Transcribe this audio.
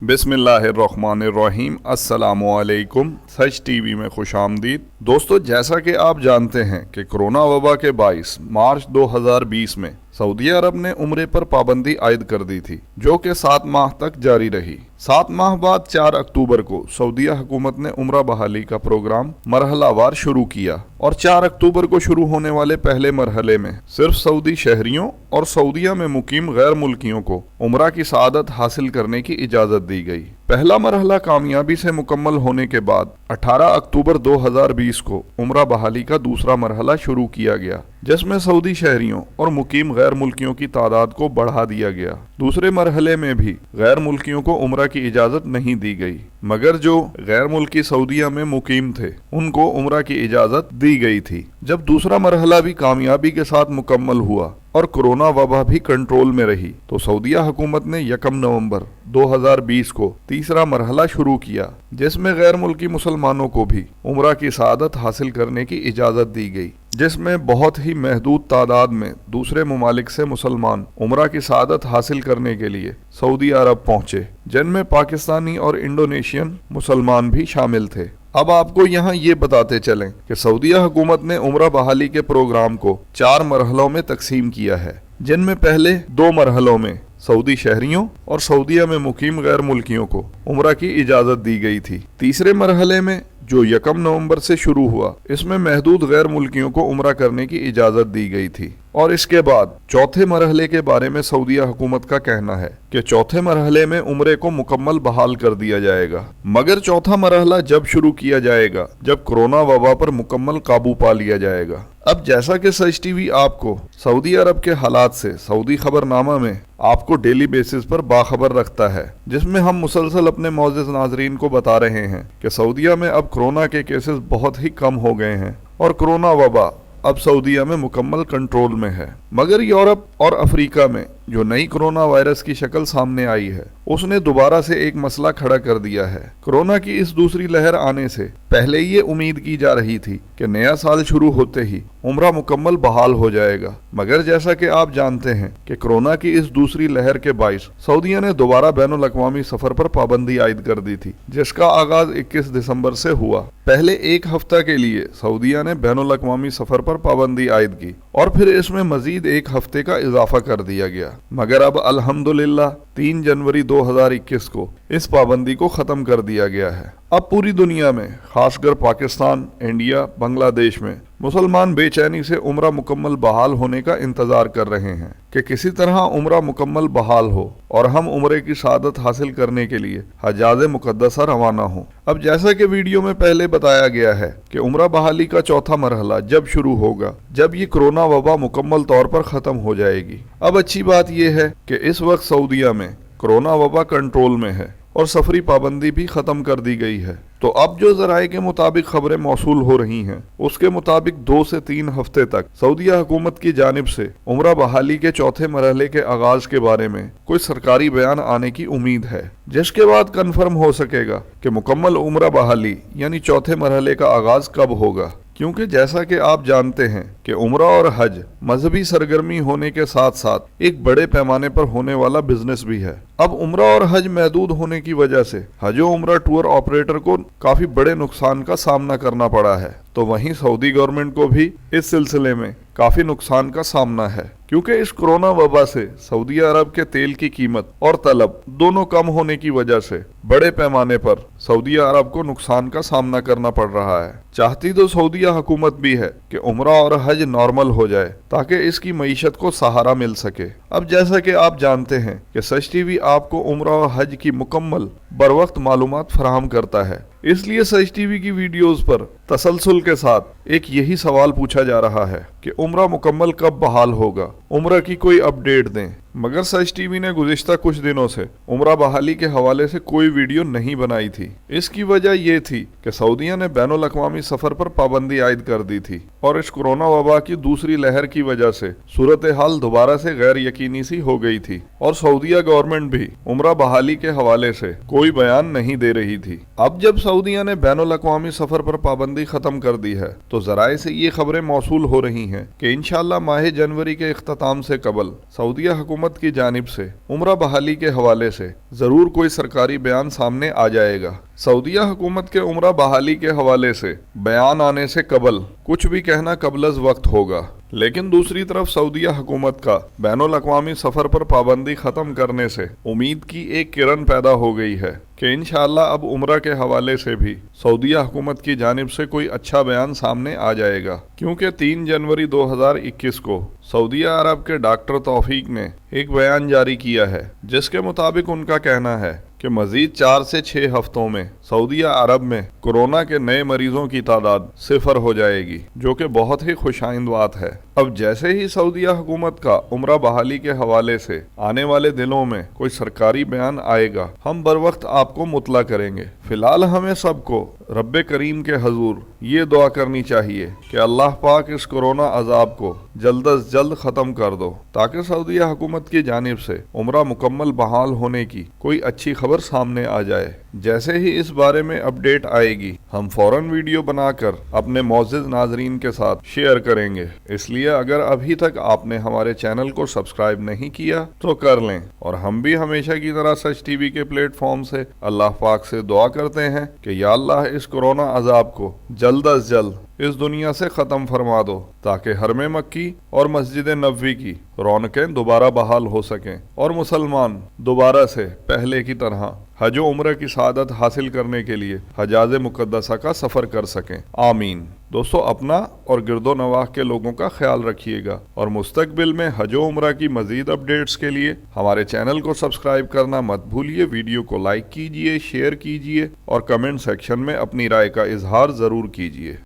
बिस्मिल्लाहिर्रहमानिर्रहीम। अस्सलामुअलैकुम। सच टीवी में खुश आमदीद। दोस्तों, जैसा कि आप जानते हैं कि कोरोना वबा के बाइस मार्च 2020 में सऊदी अरब ने उम्रे पर पाबंदी आयद कर दी थी, जो कि 7 माह तक जारी रही। 7 माह बाद 4 अक्टूबर को सऊदीया हुकूमत ने उम्रा बहाली का प्रोग्राम मरहलावार शुरू किया और 4 अक्टूबर को शुरू होने वाले पहले मरहले में सिर्फ सऊदी शहरियों और सऊदीया में मुकीम गैर मुल्कियों को उम्रा की सआदत हासिल करने की इजाज़त दी गई। पहला मरहला कामयाबी से मुकम्मल होने के बाद 18 अक्टूबर 2020 को उम्रा बहाली का दूसरा मरहला शुरू किया गया, जिसमें सऊदी शहरियों और मुकीम गैर मुल्कियों की तादाद को बढ़ा दिया गया। दूसरे मरहले में भी गैर मुल्कियों को उम्रा की इजाज़त नहीं दी गई, मगर जो गैर मुल्की सऊदीया में मुकीम थे उनको उम्रा की इजाज़त दी गई थी। जब दूसरा मरहला भी कामयाबी के साथ मुकम्मल हुआ और कोरोना वबा भी कंट्रोल में रही, तो सऊदीया हुकूमत ने 1 नवंबर 2020 को तीसरा मरहला शुरू किया, जिसमें गैर मुल्की मुसलमानों को भी उम्रा की सआदत हासिल करने की इजाज़त दी गई, जिसमें बहुत ही महदूद तादाद में दूसरे ममालिक से मुसलमान उम्रा की सआदत हासिल करने के लिए सऊदी अरब पहुंचे, जिनमें पाकिस्तानी और इंडोनेशियन मुसलमान भी शामिल थे। अब आपको यहाँ ये बताते चलें कि सऊदीया हुकूमत ने उम्रा बहाली के प्रोग्राम को 4 मरहलों में तकसीम किया है, जिनमें पहले 2 मरहलों में सऊदी शहरियों और सऊदीया में मुकीम गैर मुल्कियों को उम्रा की इजाज़त दी गई थी। तीसरे मरहले में जो 1 नवंबर से शुरू हुआ, इसमें महदूद गैर मुल्कियों को उम्रा करने की इजाज़त दी गई थी। और इसके बाद चौथे मरहले के बारे में सऊदीया हुकूमत का कहना है कि चौथे मरहले में उम्रे को मुकम्मल बहाल कर दिया जाएगा, मगर चौथा मरहला जब शुरू किया जाएगा जब कोरोना वबा पर मुकम्मल काबू पा लिया जाएगा। अब जैसा कि सच टीवी आपको सऊदी अरब के हालात से सऊदी खबरनामा में आपको डेली बेसिस पर बाखबर रखता है, जिसमें हम मुसलसल अपने मौजूद नाजरीन को बता रहे हैं कि सऊदीया में अब कोरोना के केसेस बहुत ही कम हो गए हैं और कोरोना वबा अब सऊदीया में मुकम्मल कंट्रोल में है। मगर यूरोप और अफ्रीका में जो नई कोरोना वायरस की शक्ल सामने आई है, उसने दोबारा से एक मसला खड़ा कर दिया है। कोरोना की इस दूसरी लहर आने से पहले ये उम्मीद की जा रही थी कि नया साल शुरू होते ही उम्रा मुकम्मल बहाल हो जाएगा, मगर जैसा कि आप जानते हैं कि कोरोना की इस दूसरी लहर के बाइस सऊदीया ने दोबारा बैनुल अक़वामी सफर पर पाबंदी आयद कर दी थी, जिसका आगाज 21 दिसंबर से हुआ। पहले एक हफ्ता के लिए सऊदीया ने बैनुल अक़वामी सफर पर पाबंदी आयद की और फिर इसमें मजीद एक हफ्ते का इजाफा कर दिया गया, मगर अब अल्हम्दुलिल्लाह 3 जनवरी 2021 को इस पाबंदी को ख़त्म कर दिया गया है। अब पूरी दुनिया में, खासकर पाकिस्तान, इंडिया, बांग्लादेश में मुसलमान बेचैनी से उम्रा मुकम्मल बहाल होने का इंतज़ार कर रहे हैं कि किसी तरह उम्रा मुकम्मल बहाल हो और हम उम्रे की सआदत हासिल करने के लिए हजाज मुक़द्दसा रवाना हो। अब जैसा कि वीडियो में पहले बताया गया है कि उम्रा बहाली का चौथा मरहला जब शुरू होगा जब ये कोरोना वबा मुकम्मल तौर पर ख़त्म हो जाएगी। अब अच्छी बात यह है कि इस वक्त सऊदीया में कोरोना वबा कंट्रोल में है और सफरी पाबंदी भी ख़त्म कर दी गई है। तो अब जो ज़राए के मुताबिक खबरें मौसूल हो रही हैं, उसके मुताबिक 2 से 3 हफ्ते तक सऊदीया हुकूमत की जानिब से उम्रा बहाली के चौथे मरहले के आगाज के बारे में कोई सरकारी बयान आने की उम्मीद है, जिसके बाद कन्फर्म हो सकेगा कि मुकम्मल उम्रा बहाली यानी चौथे मरहले का आगाज कब होगा। क्योंकि जैसा कि आप जानते हैं कि उम्रा और हज मजहबी सरगर्मी होने के साथ साथ एक बड़े पैमाने पर होने वाला बिजनेस भी है। अब उम्रा और हज महदूद होने की वजह से हज और उम्रा टूर ऑपरेटर को काफी बड़े नुकसान का सामना करना पड़ा है, तो वहीं सऊदी गवर्नमेंट को भी इस सिलसिले में काफी नुकसान का सामना है, क्योंकि इस कोरोना वबा से सऊदी अरब के तेल की कीमत और तलब दोनों कम होने की वजह से बड़े पैमाने पर सऊदी अरब को नुकसान का सामना करना पड़ रहा है। चाहती तो सऊदीया हुकूमत भी है कि उम्रा और हज नॉर्मल हो जाए ताकि इसकी मईशत को सहारा मिल सके। अब जैसा कि आप जानते हैं कि सच टीवी आपको उम्रा और हज की मुकम्मल बरवक्त मालूमात फराहम करता है, इसलिए सच टीवी की वीडियोस पर तसलसल के साथ एक यही सवाल पूछा जा रहा है कि उम्रा मुकम्मल कब बहाल होगा, उम्रा की कोई अपडेट दें। मगर सच टीवी ने गुज़िश्ता कुछ दिनों से उम्रा बहाली के हवाले से कोई वीडियो नहीं बनाई थी। इसकी वजह यह थी कि सऊदीया ने बैनुल अक़वामी सफर पर पाबंदी आयद कर दी थी और इस कोरोना वबा की दूसरी लहर की वजह से सूरत हाल दोबारा से गैर यकीनी सी हो गई थी और सऊदीया गवर्नमेंट भी उम्रा बहाली के हवाले से कोई बयान नहीं दे रही थी। अब जब सऊदीया ने बैनुल अक़वामी सफर पर पाबंदी खत्म कर दी है, तो ज़राए से ये खबरें मौसूल हो रही हैं कि इंशाअल्लाह माह जनवरी के इख्तिताम से कबल सऊदीया हुकूमत हुकूमत की जानिब से उम्रा बहाली के हवाले से ज़रूर कोई सरकारी बयान सामने आ जाएगा। सऊदीया हुकूमत के उम्रा बहाली के हवाले से बयान आने से कबल कुछ भी कहना कबलज वक्त होगा, लेकिन दूसरी तरफ सऊदीया हुकूमत का बैनुल अक़वामी सफ़र पर पाबंदी ख़त्म करने से उम्मीद की एक किरण पैदा हो गई है कि इंशाअल्लाह अब उम्रा के हवाले से भी सऊदीया हुकूमत की जानिब से कोई अच्छा बयान सामने आ जाएगा, क्योंकि 3 जनवरी 2021 को सऊदीया अरब के डॉक्टर तौफीक ने एक बयान जारी किया है जिसके मुताबिक उनका कहना है कि मज़ीद 4 से 6 हफ्तों में सऊदीया अरब में कोरोना के नए मरीजों की तादाद 0 हो जाएगी, जो कि बहुत ही खुशाइंद बात है। अब जैसे ही सऊदीया हुकूमत का उम्रा बहाली के हवाले से आने वाले दिनों में कोई सरकारी बयान आएगा, हम बर वक्त आपको मुतला करेंगे। फिलहाल हमें सबको रब्बे करीम के हजूर ये दुआ करनी चाहिए कि अल्लाह पाक इस कोरोना अजाब को जल्द अज जल्द ख़त्म कर दो, ताकि सऊदीया हुकूमत की जानिब से उम्रा मुकम्मल बहाल होने की कोई अच्छी खबर सामने आ जाए। जैसे ही इस बारे में अपडेट आएगी, हम फौरन वीडियो बनाकर अपने मौजूद नाजरीन के साथ शेयर करेंगे। इसलिए अगर अभी तक आपने हमारे चैनल को सब्सक्राइब नहीं किया तो कर लें, और हम भी हमेशा की तरह सच टीवी के प्लेटफॉर्म से अल्लाह पाक से दुआ करते हैं कि या अल्लाह इस कोरोना अजाब को जल्द अज जल्द इस दुनिया से ख़त्म फरमा दो, ताकि हरम मक्की और मस्जिद नबवी की रौनकें दोबारा बहाल हो सकें और मुसलमान दोबारा से पहले की तरह हज व उम्र की सआदत हासिल करने के लिए हजाज मुक़द्दसा का सफ़र कर सकें। आमीन। दोस्तों, अपना और गिरदो नवाह के लोगों का ख्याल रखिएगा, और मुस्तकबिल में हज व उम्र की मज़ीद अपडेट्स के लिए हमारे चैनल को सब्सक्राइब करना मत भूलिए। वीडियो को लाइक कीजिए, शेयर कीजिए और कमेंट सेक्शन में अपनी राय का इजहार ज़रूर कीजिए।